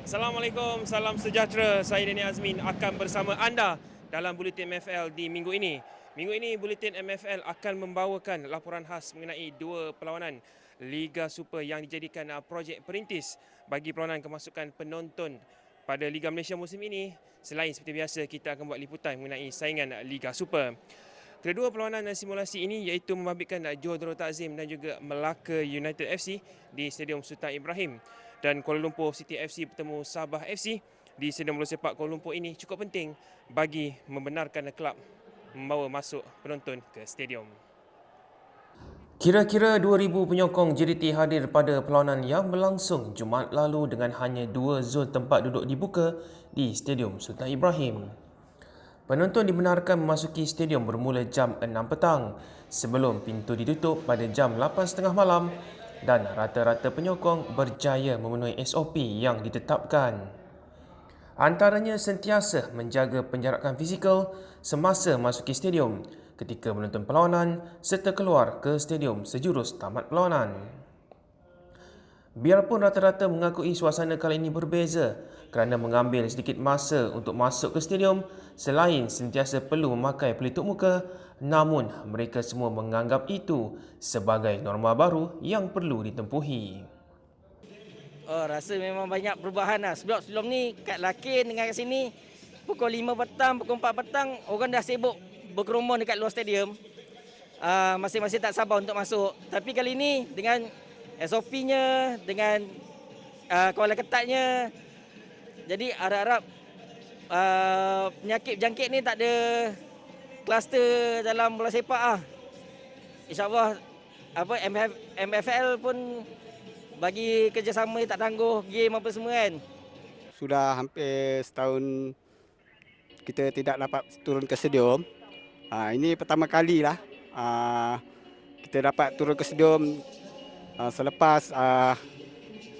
Assalamualaikum, salam sejahtera. Saya Dani Azmin akan bersama anda dalam Buletin MFL di minggu ini. Minggu ini Buletin MFL akan membawakan laporan khas mengenai dua perlawanan Liga Super yang dijadikan projek perintis bagi perlawanan kemasukan penonton pada Liga Malaysia musim ini. Selain seperti biasa, kita akan buat liputan mengenai saingan Liga Super. Kedua perlawanan simulasi ini iaitu membabitkan Johor Darul Takzim dan juga Melaka United FC di Stadium Sultan Ibrahim, dan Kuala Lumpur City FC bertemu Sabah FC di Stadium Bola Sepak Kuala Lumpur ini cukup penting bagi membenarkan kelab membawa masuk penonton ke stadium. Kira-kira 2,000 penyokong JDT hadir pada perlawanan yang berlangsung Jumaat lalu dengan hanya 2 zon tempat duduk dibuka di Stadium Sultan Ibrahim. Penonton dibenarkan memasuki stadium bermula jam 6 petang sebelum pintu ditutup pada jam 8.30 malam, dan rata-rata penyokong berjaya memenuhi SOP yang ditetapkan. Antaranya sentiasa menjaga penjarakan fizikal semasa masuki stadium, ketika menonton perlawanan serta keluar ke stadium sejurus tamat perlawanan. Biarpun rata-rata mengakui suasana kali ini berbeza kerana mengambil sedikit masa untuk masuk ke stadium selain sentiasa perlu memakai pelitup muka, namun mereka semua menganggap itu sebagai norma baru yang perlu ditempuhi. Rasa memang banyak perubahan lah. Sebelum ni kat Lakin dengan kat sini pukul 5 petang, pukul 4 petang orang dah sibuk berkerumun dekat luar stadium. Masing-masing tak sabar untuk masuk. Tapi kali ni dengan SOP-nya, dengan kawalan ketatnya, jadi harap-harap penyakit berjangkit ni tak ada kluster dalam bola sepak ah. InsyaAllah MFL pun bagi kerjasama tak tangguh game apa semua kan. Sudah hampir setahun kita tidak dapat turun ke stadium. Ini pertama kali lah kita dapat turun ke stadium selepas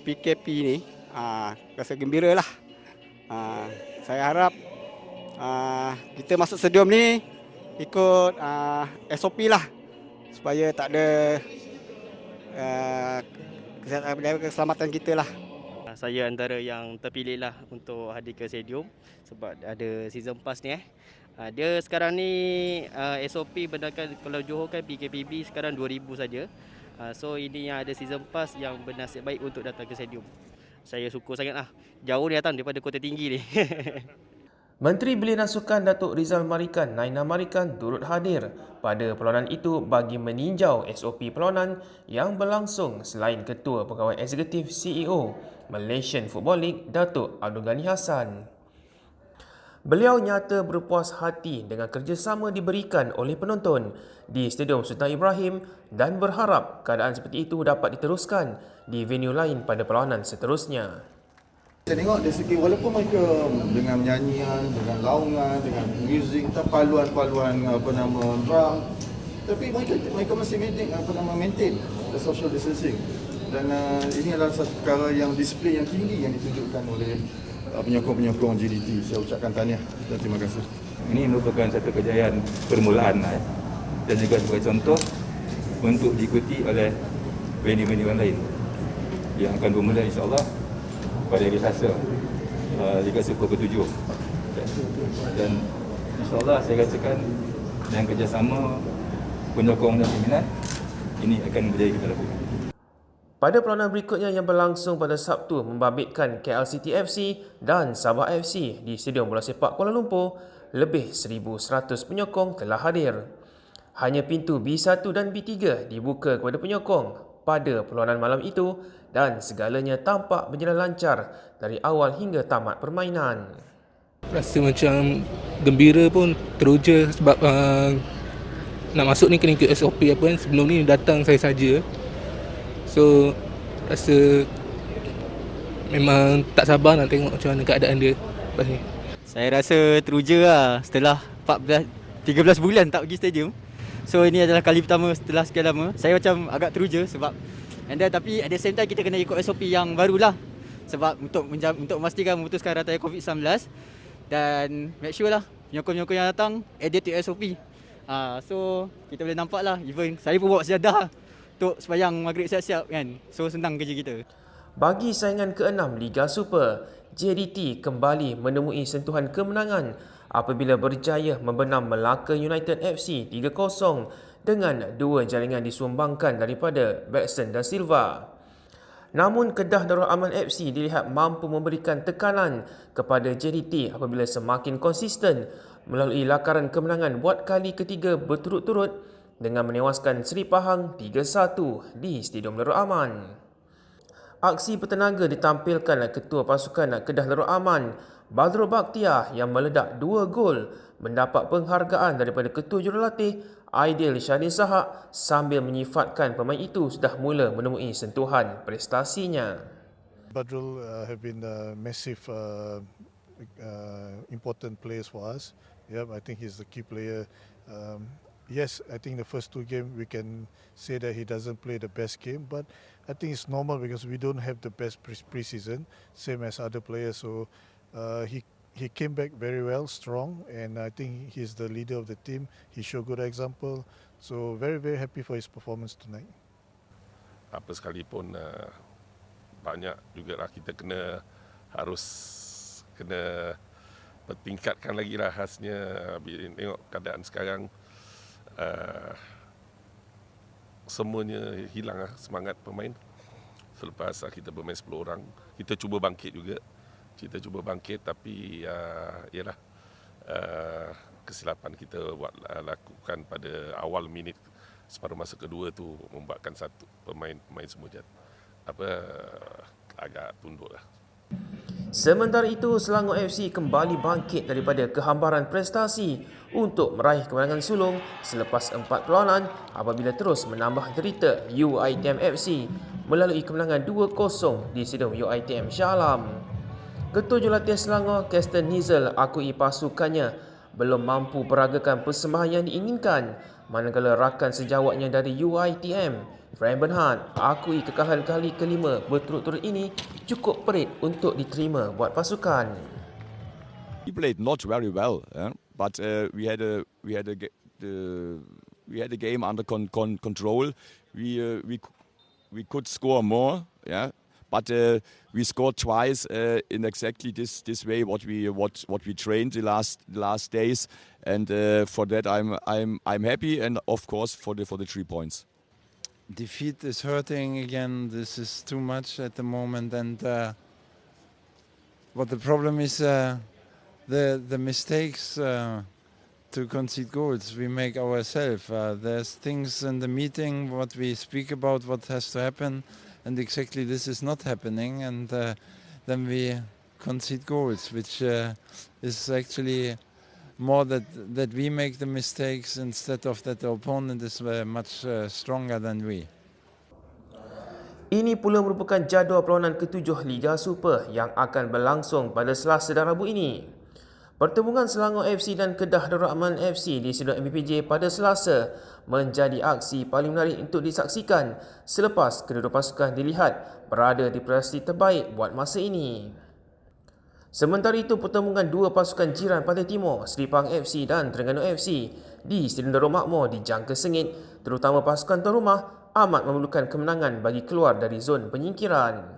PKP ni. Rasa gembira lah. Saya harap kita masuk stadium ni ikut SOP lah, supaya tak ada keselamatan kita lah. Saya antara yang terpilih lah untuk hadir ke stadium sebab ada season pass ni. Dia sekarang ni SOP berdasarkan kalau Johor kan PKPB sekarang 2,000 saja. So ini yang ada season pass yang bernasib baik untuk datang ke stadium. Saya syukur sangat lah. Jauh ni datang daripada Kota Tinggi ni. Menteri Belia dan Sukan Datuk Rizal Marikan Naina Marikan turut hadir pada perlawanan itu bagi meninjau SOP perlawanan yang berlangsung selain Ketua Pegawai Eksekutif CEO Malaysian Football League Datuk Abdul Ghani Hassan. Beliau nyata berpuas hati dengan kerjasama diberikan oleh penonton di Stadium Sultan Ibrahim dan berharap keadaan seperti itu dapat diteruskan di venue lain pada perlawanan seterusnya. Saya tengok dari segi walaupun mereka dengan nyanyian, dengan gaungan, dengan muzik, paluan-paluan drum, tapi mereka masih maintain the social distancing. Dan ini adalah satu perkara yang disiplin yang tinggi yang ditunjukkan oleh penyokong-penyokong JDT. Saya ucapkan tahniah dan terima kasih. Ini merupakan satu kejayaan permulaan dan juga sebagai contoh untuk diikuti oleh venue-venue lain yang akan bermula insya-Allah pada hari Selasa Liga Super ke-7. Dan insya-Allah saya rasakan dengan kerjasama penyokong dan peminat ini akan berjaya kita lakukan. Pada perlawanan berikutnya yang berlangsung pada Sabtu membabitkan KL City FC dan Sabah FC di Stadium Bola Sepak Kuala Lumpur, lebih 1,100 penyokong telah hadir. Hanya pintu B1 dan B3 dibuka kepada penyokong pada perlawanan malam itu dan segalanya tampak berjalan lancar dari awal hingga tamat permainan. Rasa macam gembira pun teruja sebab nak masuk ni kena ikut SOP apa kan. Sebelum ni datang saya saja. So rasa memang tak sabar nak tengok macam mana keadaan dia lepas ni. Saya rasa teruja lah setelah 13 bulan tak pergi stadium. So ini adalah kali pertama setelah sekian lama. Saya macam agak teruja sebab tapi at the same time kita kena ikut SOP yang barulah sebab untuk memastikan memutuskan rantai COVID-19 dan make sure lah penyokong-penyokong yang datang adhere to SOP. So kita boleh nampak lah even saya pun bawa sejadah untuk sembahyang maghrib siap-siap kan. So senang kerja kita. Bagi saingan ke-6 Liga Super, JDT kembali menemui sentuhan kemenangan apabila berjaya membenam Melaka United FC 3-0 dengan 2 jaringan disumbangkan daripada Baxton dan Silva. Namun Kedah Darul Aman FC dilihat mampu memberikan tekanan kepada JDT apabila semakin konsisten melalui lakaran kemenangan buat kali ketiga berturut-turut dengan menewaskan Seri Pahang 3-1 di Stadium Darul Aman. Aksi bertenaga ditampilkan Ketua Pasukan Kedah Darul Aman, Badrul Bakhtiar yang meledak 2 gol mendapat penghargaan daripada Ketua Jurulatih Aidil Syahrin Sahak sambil menyifatkan pemain itu sudah mula menemui sentuhan prestasinya. Badrul have been massive important players for us. Yeah, I think he's the key player. Yes, I think the first 2 games we can say that he doesn't play the best game, but I think it's normal because we don't have the best pre-season, same as other players. So he came back very well, strong, and I think he's the leader of the team. He showed good example. So very happy for his performance tonight. Apa sekalipun banyak juga lah kita harus kena bertingkatkan lagi lah khasnya. Tengok keadaan sekarang semuanya hilang lah semangat pemain. Selepas kita bermain 10 orang, kita cuba bangkit juga. Tapi ialah kesilapan kita lakukan pada awal minit separuh masa kedua tu membuatkan satu pemain semua agak tunduk lah. Sementara itu, Selangor FC kembali bangkit daripada kehambaran prestasi untuk meraih kemenangan sulung selepas 4 perlawanan apabila terus menambah derita UiTM FC melalui kemenangan 2-0 di Stadium UiTM Shah Alam. Ketua Jurulatih Selangor, Keston Nizel, akui pasukannya belum mampu peragakan persembahan yang diinginkan, manakala rakan sejawatnya dari UiTM, Frank Bernhard, akui kekalahan kali kelima berturut-turut ini cukup perit untuk diterima buat pasukan. We played not very well, but we had a game under control. We could score more, yeah. But we scored twice in exactly this way what we trained the last days, and for that I'm happy, and of course for the 3 points. Defeat is hurting again. This is too much at the moment, and what the problem is the mistakes to concede goals we make ourselves. There's things in the meeting what we speak about what has to happen. And exactly this is not happening, and then we concede goals, which is actually more that we make the mistakes instead of that the opponent is much stronger than we. Ini pula merupakan jadual perlawanan ke-7 Liga Super yang akan berlangsung pada Selasa dan Rabu ini. Pertemuan Selangor FC dan Kedah Darul Aman FC di Stadium MPJ pada Selasa menjadi aksi paling menarik untuk disaksikan selepas kedua pasukan dilihat berada di prestasi terbaik buat masa ini. Sementara itu, pertemuan 2 pasukan jiran Pantai Timur, Seri Pahang FC dan Terengganu FC di Stadium Darul Makmur dijangka sengit, terutama pasukan tuan rumah amat memerlukan kemenangan bagi keluar dari zon penyingkiran.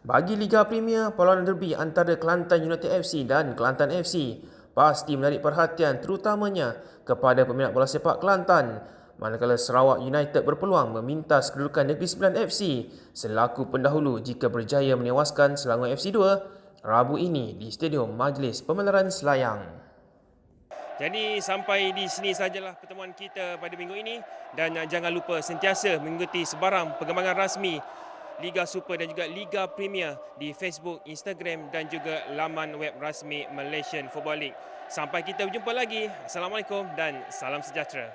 Bagi Liga Premier, perlawanan derby antara Kelantan United FC dan Kelantan FC pasti menarik perhatian terutamanya kepada peminat bola sepak Kelantan, manakala Sarawak United berpeluang memintas kedudukan Negeri Sembilan FC selaku pendahulu jika berjaya menewaskan Selangor FC 2 Rabu ini di Stadium Majlis Pemelaran Selayang. Jadi sampai di sini sajalah pertemuan kita pada minggu ini, dan jangan lupa sentiasa mengikuti sebarang perkembangan rasmi Liga Super dan juga Liga Premier di Facebook, Instagram dan juga laman web rasmi Malaysian Football League. Sampai kita berjumpa lagi. Assalamualaikum dan salam sejahtera.